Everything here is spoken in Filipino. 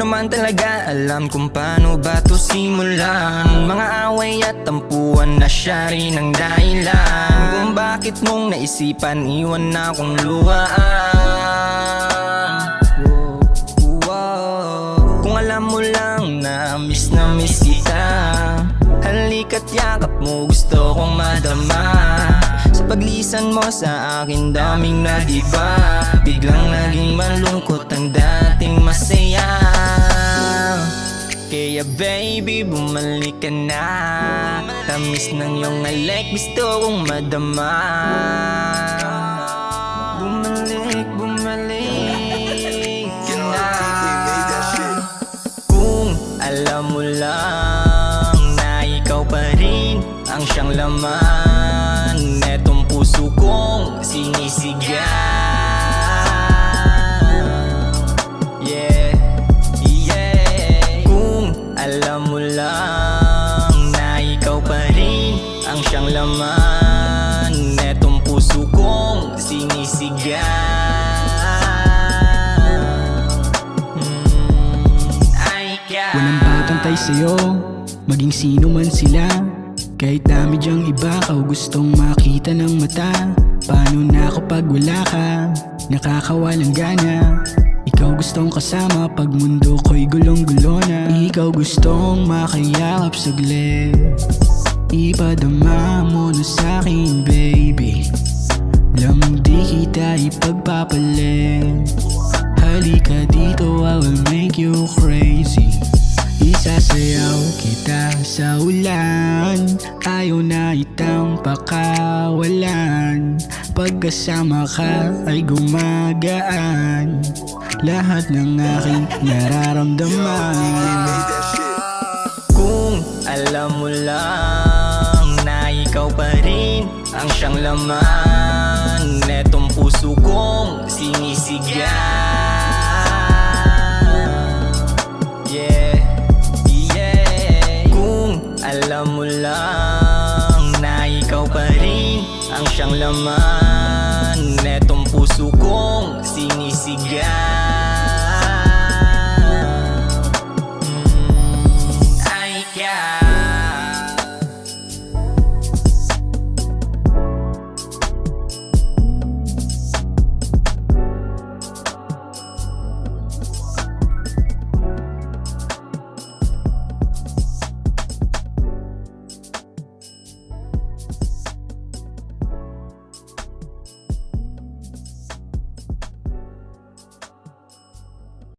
naman talaga alam kung paano ba to simulan. Mga away at tampuan na siya rin ang dahilan kung bakit mong naisipan iwan na akong luhaan. Kung alam mo lang na miss kita, halika't yakap mo, gusto kong madama. Sa paglisan mo sa akin daming nadiba, biglang naging malungkot ang dating masaya. Kaya baby bumalik ka na, tamis ng iyong alek gusto kong madama. Bumalik ka na. Kung alam mo lang na ikaw pa rin ang siyang laman netong puso kong sinisigaw. Yeah, yeah. Kung alam mo lang na ikaw pa rin ang siyang laman netong puso kong sinisigaw. Walang patantay sa'yo, maging sino man sila. Kahit dami dyang iba, kau gustong makita ng mata. Paano na ako pag wala ka, nakakawalang gana. Ikaw gustong kasama pag mundo ko'y gulong-gulo na. Ikaw gustong makayakap saglit, ipadama mo na sa'kin baby. Lamang di kita ipagpapalit. Halika dito, I will make you crazy. Isasayaw kita sa ulan, ayaw na itang pakawalan. Pagkasama ka ay gumagaan lahat ng aking nararamdaman. Kung alam mo lang na ikaw pa rin ang siyang laman netong puso kong sinisigaw. Alam mo lang na ikaw pa rin ang siyang laman netong puso kong sinisigaw.